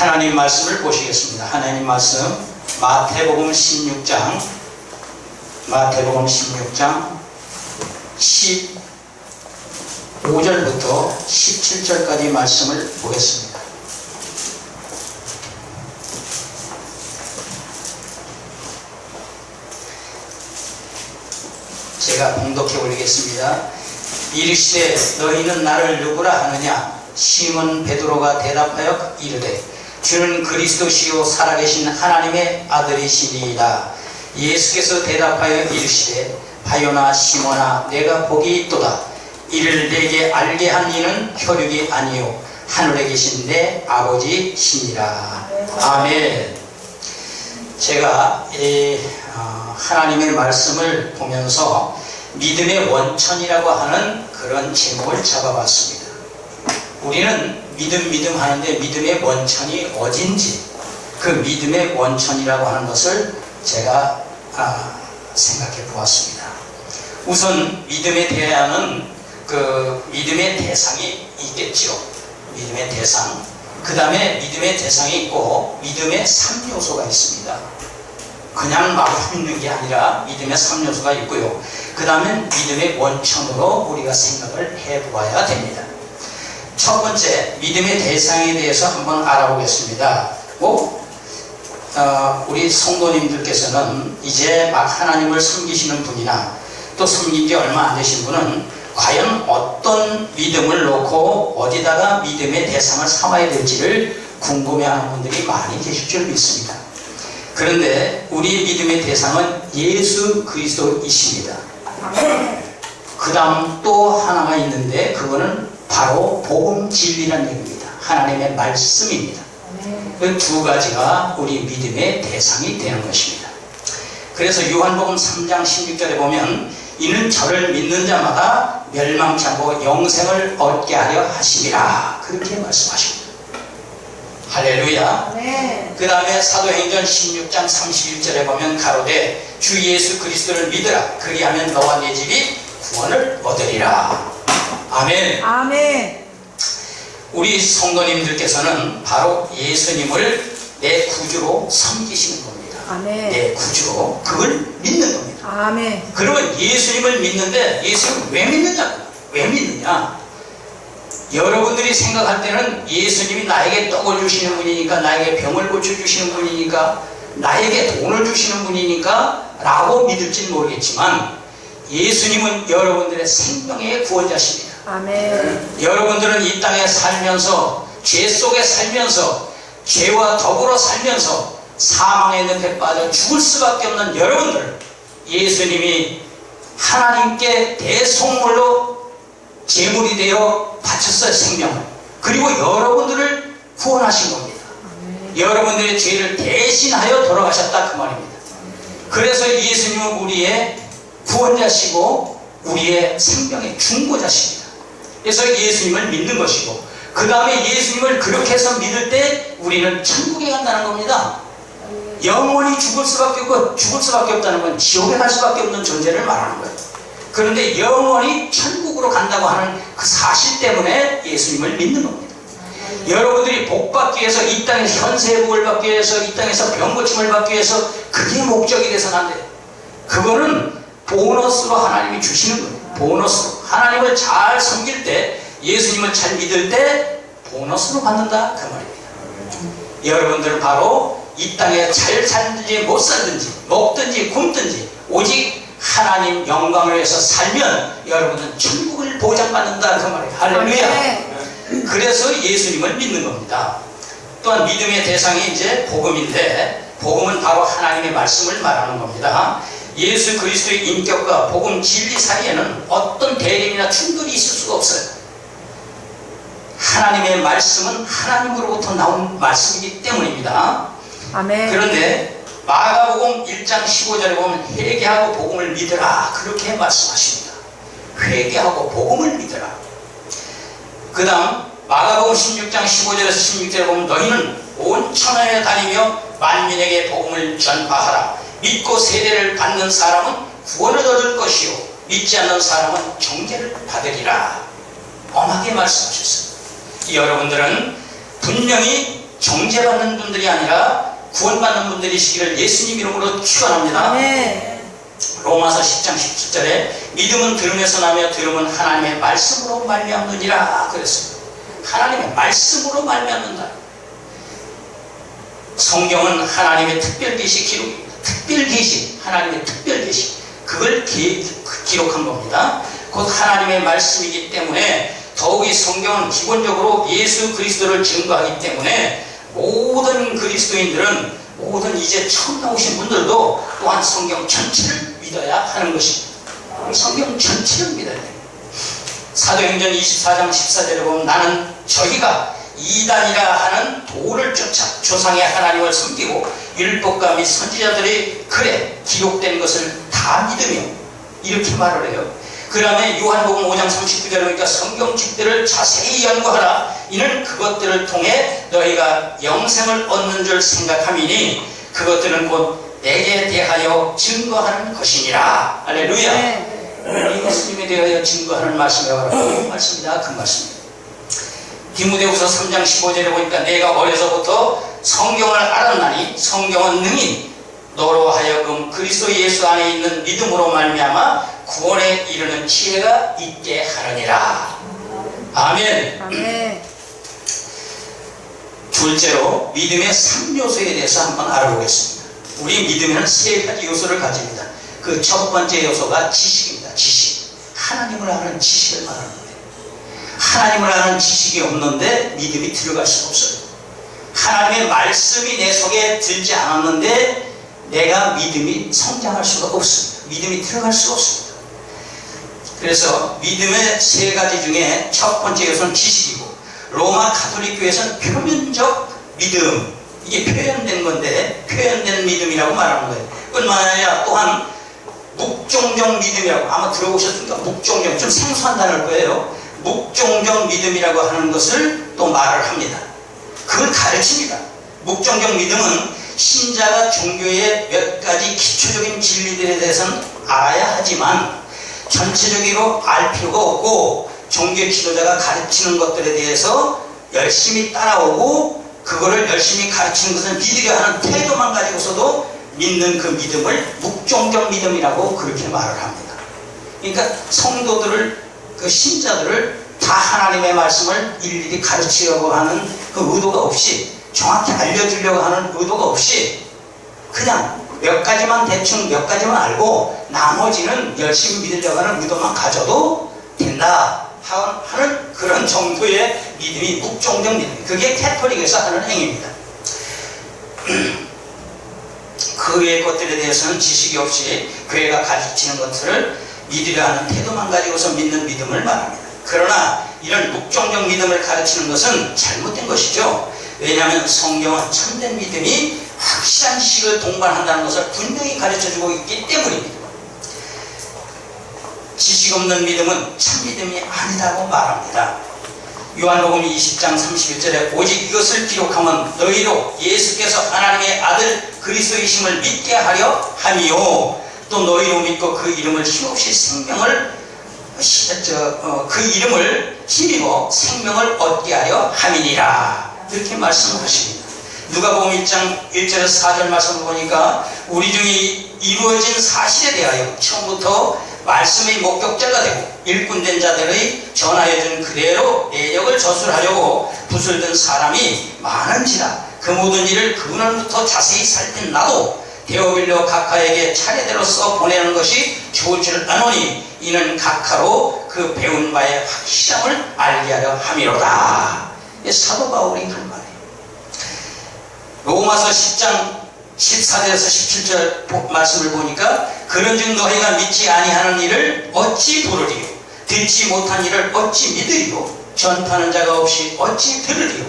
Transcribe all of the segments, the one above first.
하나님 말씀을 보시겠습니다. 하나님 말씀 마태복음 16장 15절부터 17절까지 말씀을 보겠습니다. 제가 봉독해 올리겠습니다. 이르시되 너희는 나를 누구라 하느냐? 시몬 베드로가 대답하여 이르되 주는 그리스도시요 살아계신 하나님의 아들이시니이다. 예수께서 대답하여 이르시되 바요나 시몬아 내가 복이 있도다. 이를 내게 알게 한 이는 혈육이 아니요 하늘에 계신 내 아버지시니라. 아멘. 제가 하나님의 말씀을 보면서 믿음의 원천이라고 하는 그런 제목을 잡아봤습니다. 우리는 믿음 하는데 믿음의 원천이 어딘지, 그 믿음의 원천이라고 하는 것을 제가 생각해 보았습니다. 우선 믿음에 대한 그 믿음의 대상이 있겠죠. 믿음의 대상. 그 다음에 믿음의 대상이 있고 믿음의 3요소가 있습니다. 그냥 막 믿는 게 아니라 믿음의 3요소가 있고요. 그 다음에 믿음의 원천으로 우리가 생각을 해보아야 됩니다. 첫 번째, 믿음의 대상에 대해서 한번 알아보겠습니다. 우리 성도님들께서는 이제 막 하나님을 섬기시는 분이나 또 섬긴 지 얼마 안 되신 분은 과연 어떤 믿음을 놓고 어디다가 믿음의 대상을 삼아야 될지를 궁금해하는 분들이 많이 계실 줄 믿습니다. 그런데 우리 믿음의 대상은 예수 그리스도이십니다. 그 다음 또 하나가 있는데 그거는 바로 복음 진리라는 얘기입니다. 하나님의 말씀입니다. 그 두 가지가 우리 믿음의 대상이 되는 것입니다. 그래서 요한복음 3장 16절에 보면 이는 저를 믿는 자마다 멸망치 않고 영생을 얻게 하려 하심이라 그렇게 말씀하십니다. 할렐루야. 네. 그 다음에 사도행전 16장 31절에 보면 가로되 주 예수 그리스도를 믿으라 그리하면 너와 네 집이 구원을 얻으리라. 아멘. 아멘. 우리 성도님들께서는 바로 예수님을 내 구주로 섬기시는 겁니다. 아멘. 내 구주로 그걸 믿는 겁니다. 아멘. 그러면 예수님을 믿는데 예수님을 왜 믿느냐? 왜 믿느냐? 여러분들이 생각할 때는 예수님이 나에게 떡을 주시는 분이니까, 나에게 병을 고쳐주시는 분이니까, 나에게 돈을 주시는 분이니까 라고 믿을지는 모르겠지만 예수님은 여러분들의 생명의 구원자십니다. 아멘. 여러분들은 이 땅에 살면서 죄 속에 살면서 죄와 더불어 살면서 사망의 늪에 빠져 죽을 수밖에 없는 여러분들, 예수님이 하나님께 대속물로 제물이 되어 바쳤어요. 생명을. 그리고 여러분들을 구원하신 겁니다. 아멘. 여러분들의 죄를 대신하여 돌아가셨다 그 말입니다. 그래서 예수님은 우리의 구원자시고 우리의 생명의 중보자십니다. 그래서 예수님을 믿는 것이고 그 다음에 예수님을 그렇게 해서 믿을 때 우리는 천국에 간다는 겁니다. 영원히 죽을 수밖에 없고 죽을 수밖에 없다는 건 지옥에 갈 수밖에 없는 존재를 말하는 거예요. 그런데 영원히 천국으로 간다고 하는 그 사실 때문에 예수님을 믿는 겁니다. 여러분들이 복 받기 위해서 이 땅에서 현세의 복을 받기 위해서 이 땅에서 병 고침을 받기 위해서 그게 목적이 돼서는 안 돼요. 그거는 보너스로 하나님이 주시는 거예요. 보너스로. 하나님을 잘 섬길 때, 예수님을 잘 믿을 때 보너스로 받는다 그 말입니다. 여러분들은 바로 이 땅에 잘 살든지 못 살든지 먹든지 굶든지 오직 하나님 영광을 위해서 살면 여러분은 천국을 보장받는다 그 말이에요. 할렐루야. 그래서 예수님을 믿는 겁니다. 또한 믿음의 대상이 이제 복음인데 복음은 바로 하나님의 말씀을 말하는 겁니다. 예수 그리스도의 인격과 복음 진리 사이에는 어떤 대립이나 충돌이 있을 수가 없어요. 하나님의 말씀은 하나님으로부터 나온 말씀이기 때문입니다. 아멘. 그런데 마가복음 1장 15절에 보면 회개하고 복음을 믿으라 그렇게 말씀하십니다. 회개하고 복음을 믿으라. 그 다음 마가복음 16장 15절에서 16절에 보면 너희는 온 천하에 다니며 만민에게 복음을 전파하라. 믿고 세례를 받는 사람은 구원을 얻을 것이요 믿지 않는 사람은 정죄를 받으리라. 엄하게 말씀하셨어요. 여러분들은 분명히 정죄받는 분들이 아니라 구원받는 분들이시기를 예수님 이름으로 축원합니다. 아멘. 로마서 10장 17절에 믿음은 들음에서 나며 들음은 하나님의 말씀으로 말미암느니라 그랬습니다. 하나님의 말씀으로 말미암는다. 성경은 하나님의 특별 계시 기록입니다. 특별 계시, 하나님의 특별 계시, 그걸 기록한 겁니다. 곧 하나님의 말씀이기 때문에 더욱이 성경은 기본적으로 예수 그리스도를 증거하기 때문에 모든 그리스도인들은, 모든 이제 처음 나오신 분들도 또한 성경 전체를 믿어야 하는 것입니다. 성경 전체를 믿어야 돼요. 사도행전 24장 14절에 보면 나는 저희가 이단이라 하는 도를 쫓아 조상의 하나님을 섬기고 율법가 및 선지자들의 글에 기록된 것을 다 믿으며, 이렇게 말을 해요. 그 다음에 요한복음 5장 39절에 보니까 성경 책들을 자세히 연구하라. 이는 그것들을 통해 너희가 영생을 얻는 줄 생각함이니 그것들은 곧 내게 대하여 증거하는 것이니라. 할렐루야. 네. 예수님에 대하여 증거하는 말씀이라고 말씀이다. 그 말씀입니다. 디모데후서 3장 15절에 보니까 내가 어려서부터 성경을 알았나니 성경은 능히 너로 하여금 그리스도 예수 안에 있는 믿음으로 말미암아 구원에 이르는 지혜가 있게 하느니라. 아멘. 아멘. 둘째로 믿음의 3요소에 대해서 한번 알아보겠습니다. 우리 믿음에는 3가지 요소를 가집니다. 그 첫 번째 요소가 지식입니다. 지식. 하나님을 아는 지식을 말하는 거예요. 하나님을 아는 지식이 없는데 믿음이 들어갈 수가 없어요. 하나님의 말씀이 내 속에 들지 않았는데 내가 믿음이 성장할 수가 없습니다. 믿음이 들어갈 수가 없습니다. 그래서 믿음의 3가지 중에 첫 번째 요소는 지식이고, 로마 가톨릭 교회에서는 표면적 믿음, 이게 표현된 건데 표현된 믿음이라고 말하는 거예요. 뿐만 아니라 또한 묵종적 믿음이라고, 아마 들어보셨으니까 묵종적, 좀 생소한 단어일 거예요. 묵종적 믿음이라고 하는 것을 또 말을 합니다. 그걸 가르칩니다. 묵종적 믿음은 신자가 종교의 몇 가지 기초적인 진리들에 대해서는 알아야 하지만 전체적으로 알 필요가 없고, 종교 지도자가 가르치는 것들에 대해서 열심히 따라오고 그거를 열심히 가르치는 것을 믿으려 하는 태도만 가지고서도 믿는 그 믿음을 묵종적 믿음이라고 그렇게 말을 합니다. 그러니까 성도들을, 그 신자들을 다 하나님의 말씀을 일일이 가르치려고 하는 그 의도가 없이, 정확히 알려주려고 하는 의도가 없이 그냥 몇 가지만 대충 몇 가지만 알고 나머지는 열심히 믿으려고 하는 의도만 가져도 된다 하는 그런 정도의 믿음이 묵종적 믿음. 그게 캐톨릭에서 하는 행위입니다. 그 외의 것들에 대해서는 지식이 없이 교회가 가르치는 것들을 믿으려 하는 태도만 가지고서 믿는 믿음을 말합니다. 그러나 이런 묵종적 믿음을 가르치는 것은 잘못된 것이죠. 왜냐하면 성경은 참된 믿음이 확실한 지식을 동반한다는 것을 분명히 가르쳐주고 있기 때문입니다. 지식 없는 믿음은 참 믿음이 아니다고 말합니다. 요한복음 20장 31절에 오직 이것을 기록하면 너희로 예수께서 하나님의 아들 그리스도이심을 믿게 하려 함이요 또 너희로 믿고 그 이름을 힘없이 그 이름을 힘입어 생명을 얻게 하려 함이니라. 이렇게 말씀하십니다. 누가복음 1장 1절에서 4절 말씀을 보니까 우리 중에 이루어진 사실에 대하여 처음부터 말씀의 목격자가 되고 일꾼된 자들의 전하여준 그대로 내력을 저술하려고 붓을 든 사람이 많은지라 그 모든 일을 그날부터 자세히 살핀 나도 데오빌로 각하에게 차례대로 써 보내는 것이 좋을 줄 아노니 이는 각하로 그 배운 바의 확실함을 알게 하려 함이로다. 사도 바울이 한 말이에요. 로마서 10장 14절에서 17절 말씀을 보니까 그런즉 너희가 믿지 아니하는 일을 어찌 부르리요 듣지 못한 일을 어찌 믿으리요 전파하는 자가 없이 어찌 들으리요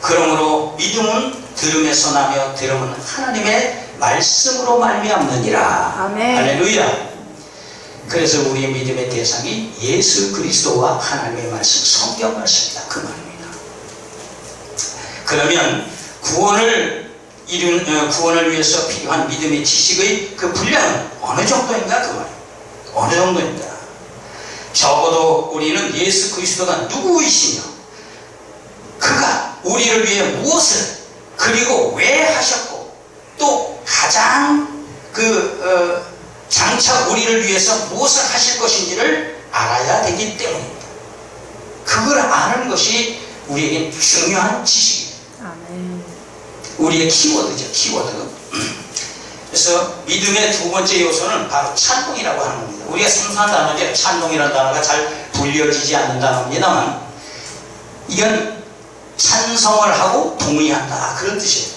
그러므로 믿음은 들음에서 나며 들음은 하나님의 말씀으로 말미암느니라. 아멘. 할렐루야. 그래서 우리의 믿음의 대상이 예수 그리스도와 하나님의 말씀, 성경 말씀이다. 그 말입니다. 그러면 구원을 위해서 필요한 믿음의 지식의 그 분량은 어느 정도인가 그 말이에요. 어느 정도인가. 적어도 우리는 예수 그리스도가 누구이시며 그가 우리를 위해 무엇을 그리고 왜 하셨고 또 가장 장차 우리를 위해서 무엇을 하실 것인지를 알아야 되기 때문입니다. 그걸 아는 것이 우리에게 중요한 지식입니다. 아멘. 우리의 키워드죠, 키워드. 그래서 믿음의 두 번째 요소는 바로 찬송이라고 하는 겁니다. 우리가 생소한 단어죠. 찬송이라는 단어가 잘 불려지지 않는 단어입니다만 이건 찬성을 하고 동의한다, 그런 뜻이에요.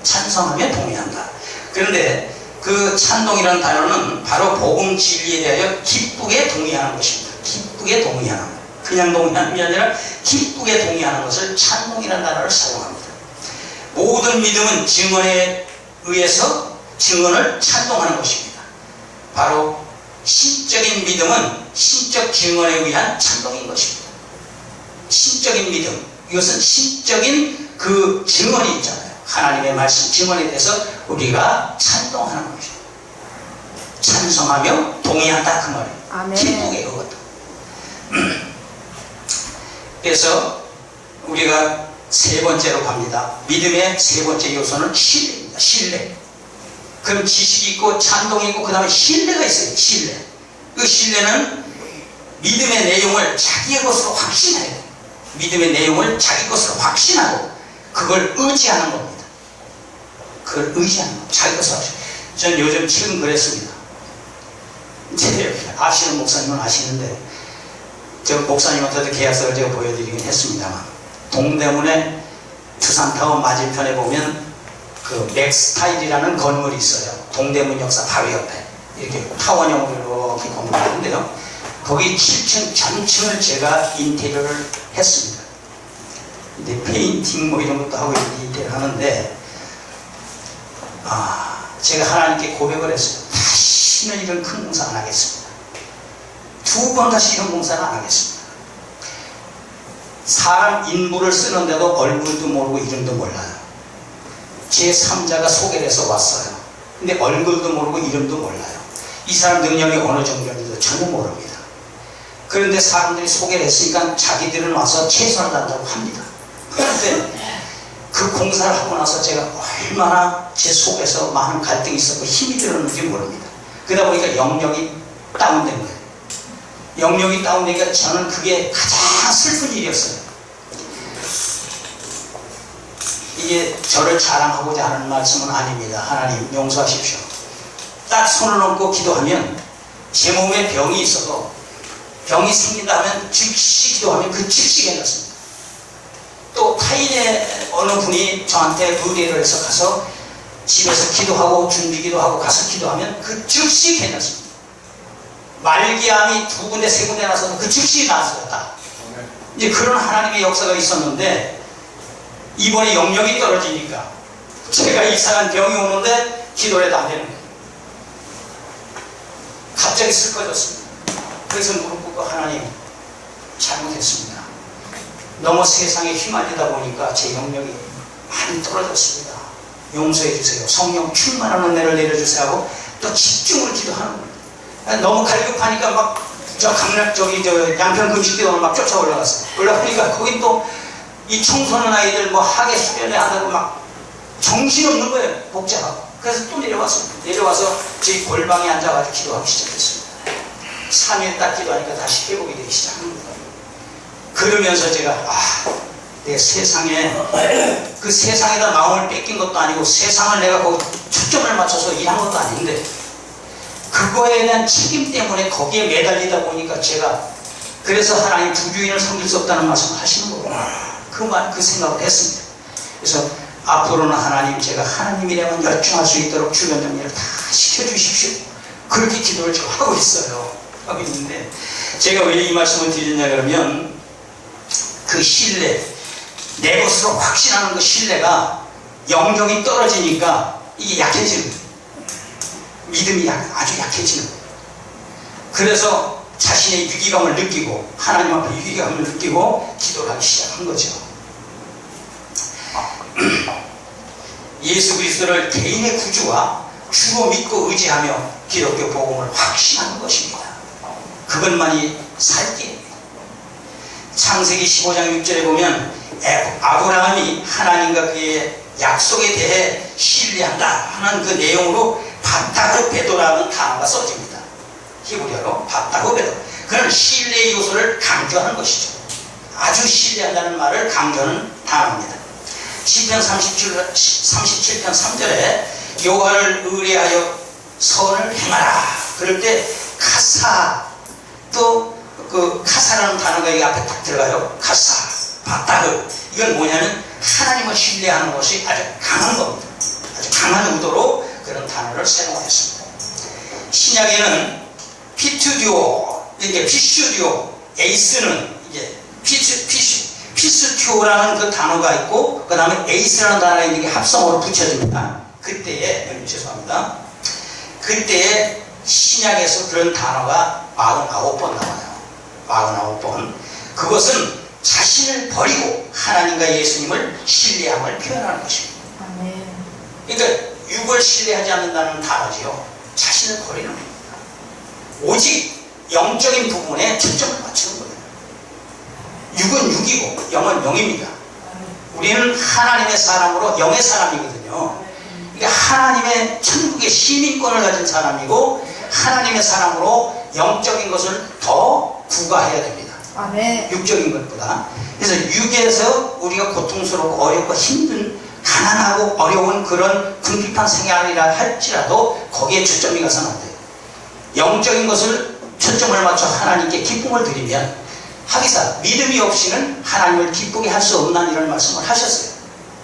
찬성하면 동의한다. 그런데 그 찬송이라는 단어는 바로 복음 진리에 대하여 기쁘게 동의하는 것입니다. 기쁘게 동의하는 것. 그냥 동의하는 게 아니라 기쁘게 동의하는 것을 찬송이라는 단어를 사용합니다. 모든 믿음은 증언에 의해서 증언을 찬송하는 것입니다. 바로 신적인 믿음은 신적 증언에 의한 찬송인 것입니다. 신적인 믿음, 이것은 신적인 그 증언이 있잖아요. 하나님의 말씀 증언에 대해서 우리가 찬송하는 것입니다. 찬송하며 동의한다, 그 말이에요. 아멘. 기쁘게 그것도. 그래서 우리가 세 번째로 갑니다. 믿음의 세 번째 요소는 신뢰입니다. 신뢰. 그럼 지식이 있고 찬송이 있고 그 다음에 신뢰가 있어요. 신뢰. 그 신뢰는 믿음의 내용을 자기의 것으로 확신해야 돼요. 믿음의 내용을 자기 것으로 확신하고 그걸 의지하는 겁니다. 그걸 의지하는 겁니다. 자기 것으로 확신. 저는 요즘 최근 그랬습니다. 이제 아시는 목사님은 아시는데 저 목사님한테도 계약서를 제가 보여드리긴 했습니다만 동대문에 두산타워 맞은편에 보면 그 맥스타일이라는 건물이 있어요. 동대문 역사 바로 옆에 이렇게 타원형으로 이렇게 건물이 있는데요. 거기 7층 전층을 제가 인테리어를 했습니다. 근데 페인팅 뭐 이런 것도 하고 인테리어 하는데 제가 하나님께 고백을 했어요. 다시는 이런 큰 공사 안 하겠습니다. 두 번 다시 이런 공사는 안 하겠습니다. 사람 인물을 쓰는데도 얼굴도 모르고 이름도 몰라요. 제 3자가 소개를 해서 왔어요. 근데 얼굴도 모르고 이름도 몰라요. 이 사람 능력이 어느 정도인지도 전혀 모릅니다. 그런데 사람들이 소개를 했으니까 자기들은 와서 최선을 다한다고 합니다. 그런데 그 공사를 하고 나서 제가 얼마나 제 속에서 많은 갈등이 있었고 힘이 들었는지 모릅니다. 그러다 보니까 영역이 다운된 거예요. 영역이 다운되니까 저는 그게 가장 슬픈 일이었어요. 이게 저를 자랑하고자 하는 말씀은 아닙니다. 하나님 용서하십시오. 딱 손을 얹고 기도하면 제 몸에 병이 있어도 병이 생긴다 하면 즉시 기도하면 그 즉시 괜찮습니다. 또 타인의 어느 분이 저한테 의뢰를 해서 가서 집에서 기도하고 준비기도 하고 가서 기도하면 그 즉시 괜찮습니다. 말기암이 2군데 3군데 나서도 그 즉시 나았어요. 딱. 이제 그런 하나님의 역사가 있었는데 이번에 영역이 떨어지니까 제가 이상한 병이 오는데 기도를 해도 안 되는 거예요. 갑자기 슬퍼졌습니다. 그래서 무릎 꿇고 하나님 잘못했습니다. 너무 세상에 휘말리다 보니까 제 영역이 많이 떨어졌습니다. 용서해 주세요. 성령 충만한 은혜를 내려주세요 하고 또 집중을 기도하는 거예요. 너무 갈급하니까 막 저 양평 금식기도를 막 쫓아 올라갔어요. 올라가니까 거기 또 이 청소년 아이들 뭐 학예 수련회 안 하고 막 정신없는 거예요. 복잡하고. 그래서 또 내려왔습니다. 내려와서 제 골방에 앉아가지고 기도하기 시작했습니다. 3일 딱 기도하니까 다시 회복이 되기 시작합니다. 그러면서 제가 내 세상에 그 세상에다 마음을 뺏긴 것도 아니고 세상을 내가 거기 초점을 맞춰서 일한 것도 아닌데 그거에 대한 책임 때문에 거기에 매달리다 보니까 제가 그래서 하나님 두 주인을 섬길 수 없다는 말씀을 하시는 거구나. 그 생각을 했습니다. 그래서 앞으로는 하나님 제가 하나님이라면 열중할 수 있도록 주변 정리를 다 시켜주십시오. 그렇게 기도를 지금 하고 있어요. 하고 있는데 제가 왜 이 말씀을 드리냐 그러면 그 신뢰, 내 것으로 확신하는 그 신뢰가 영역이 떨어지니까 이게 약해지는 거예요. 믿음이 아주 약해지는 거예요. 그래서 자신의 위기감을 느끼고 하나님 앞에 위기감을 느끼고 기도를 하기 시작한 거죠. 예수 그리스도를 개인의 구주와 주로 믿고 의지하며 기독교 복음을 확신하는 것입니다. 그것만이 살 길입니다. 창세기 15장 6절에 보면 아브라함이 하나님과 그의 약속에 대해 신뢰한다 하는 그 내용으로 바타흐 베도라는 단어가 써집니다. 히브리어로 바타흐 베도. 그는 신뢰의 요소를 강조하는 것이죠. 아주 신뢰한다는 말을 강조하는 단어입니다. 시편 37편 3절에 여호와를 의뢰하여 선을 행하라. 그럴 때 카사, 또 그 카사라는 단어가 이 앞에 딱 들어가요. 카사, 바타흐. 이건 뭐냐면 하나님을 신뢰하는 것이 아주 강한 겁니다. 아주 강한 의도로 그런 단어를 사용하였습니다. 신약에는 피투디오, 이게 피슈디오, 에이스는 이제 피스튜라는 그 단어가 있고, 그 다음에 에이스라는 단어가 있는 게 합성어로 붙여집니다. 그때에, 죄송합니다. 그때에 신약에서 그런 단어가 49번 나와요. 49번. 그것은 자신을 버리고 하나님과 예수님을 신뢰함을 표현하는 것입니다. 그러니까 육을 신뢰하지 않는다는 단어지요. 자신을 버리는 겁니다. 오직 영적인 부분에 초점을 맞추는 거예요. 육은 육이고 영은 영입니다. 우리는 하나님의 사람으로 영의 사람이거든요. 그러니까 하나님의 천국의 시민권을 가진 사람이고 하나님의 사람으로 영적인 것을 더 구가해야 됩니다. 아멘. 육적인 것보다. 그래서 육에서 우리가 고통스럽고 어렵고 힘든, 가난하고 어려운 그런 궁핍한 생활이라 할지라도 거기에 초점이 가서는 안 돼요. 영적인 것을 초점을 맞춰 하나님께 기쁨을 드리면, 하기사 믿음이 없이는 하나님을 기쁘게 할 수 없다는 이런 말씀을 하셨어요.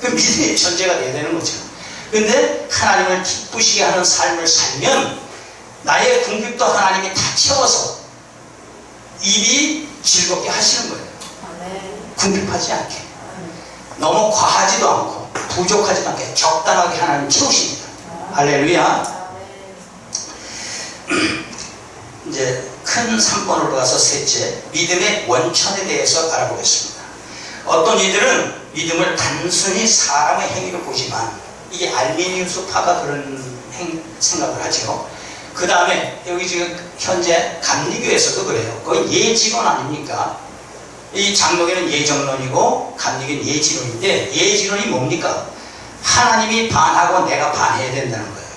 그 믿음의 전제가 돼야 되는 거죠. 근데 하나님을 기쁘시게 하는 삶을 살면 나의 궁핍도 하나님이 다 채워서 입이 즐겁게 하시는 거예요. 궁핍하지 않게, 너무 과하지도 않고 부족하지도 않게 적당하게 하나님 채우십니다. 할렐루야. 이제 큰 3번으로 가서 셋째, 믿음의 원천에 대해서 알아보겠습니다. 어떤 이들은 믿음을 단순히 사람의 행위로 보지만, 이게 알미니우스파가 그런 생각을 하죠. 그 다음에 여기 지금 현재 감리교에서도 그래요. 거의 예지론 아닙니까? 이 장로교는 예정론이고 감리교는 예지론인데, 예지론이 뭡니까? 하나님이 반하고 내가 반해야 된다는 거예요.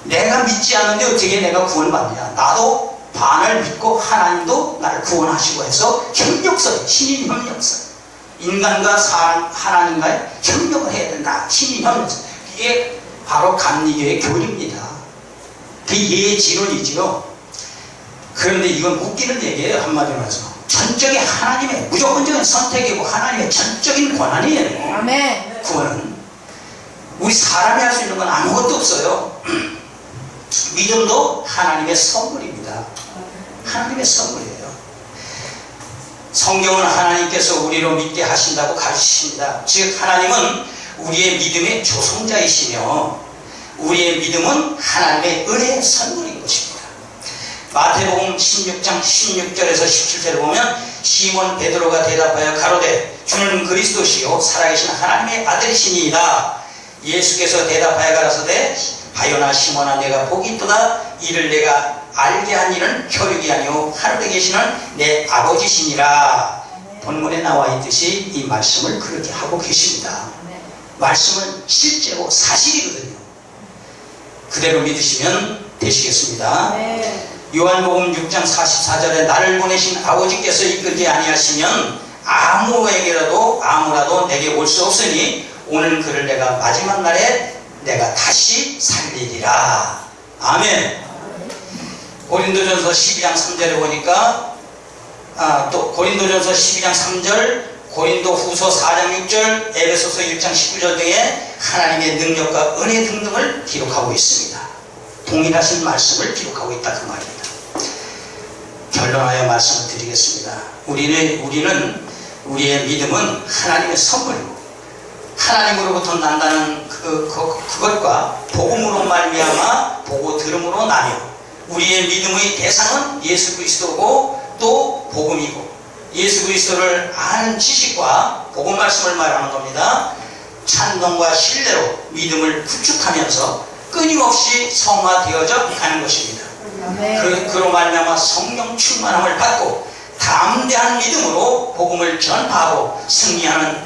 내가 믿지 않는데 어떻게 내가 구원받느냐? 나도 반을 믿고 하나님도 나를 구원하시고 해서 협력설, 신인 협력설. 인간과 사람, 하나님과의 협력을 해야 된다. 신인 협력설. 이게 바로 감리교의 교리입니다. 그 예지론이지요. 그런데 이건 웃기는 얘기예요. 한마디로 해서 전적인 하나님의 무조건적인 선택이고 하나님의 전적인 권한이에요. 아멘. 구원은 우리 사람이 할 수 있는 건 아무것도 없어요. 믿음도 하나님의 선물입니다. 하나님의 선물이에요. 성경은 하나님께서 우리로 믿게 하신다고 가르치십니다. 즉 하나님은 우리의 믿음의 조성자이시며 우리의 믿음은 하나님의 은혜의 선물인 것입니다. 마태복음 16장 16절에서 17절을 보면 시몬 베드로가 대답하여 가로되 주는 그리스도시요 살아계신 하나님의 아들이시니이다. 예수께서 대답하여 가라사대 바요나 시몬아 내가 복이 있도다. 이를 내가 알게 한 이는 혈육이 아니오 하늘에 계시는 내 아버지시니라. 본문에 나와 있듯이 이 말씀을 그렇게 하고 계십니다. 말씀은 실제고 사실이거든요. 그대로 믿으시면 되시겠습니다. 요한복음 6장 44절에 나를 보내신 아버지께서 이끌지 아니하시면 아무라도 내게 올 수 없으니 오늘 그를 내가 마지막 날에 내가 다시 살리리라. 아멘. 고린도전서 12장 3절에 보니까 또 고린도전서 12장 3절, 고린도후서 4장 6절, 에베소서 1장 19절 등의 하나님의 능력과 은혜 등등을 기록하고 있습니다. 동일하신 말씀을 기록하고 있다 그 말입니다. 결론하여 말씀을 드리겠습니다. 우리는 우리의 믿음은 하나님의 선물이고 하나님으로부터 난다는 그것과 복음으로 말미암아 보고 들음으로 나뉘어 우리의 믿음의 대상은 예수 그리스도고 또 복음이고 예수 그리스도를 아는 지식과 복음 말씀을 말하는 겁니다. 찬송과 신뢰로 믿음을 구축하면서 끊임없이 성화되어져 가는 것입니다. 그로 말미암아 성령 충만함을 받고 담대한 믿음으로 복음을 전파하고 승리하는,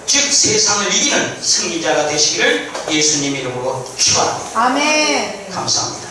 즉 세상을 이기는 승리자가 되시기를 예수님 이름으로 축원합니다. 아멘. 감사합니다.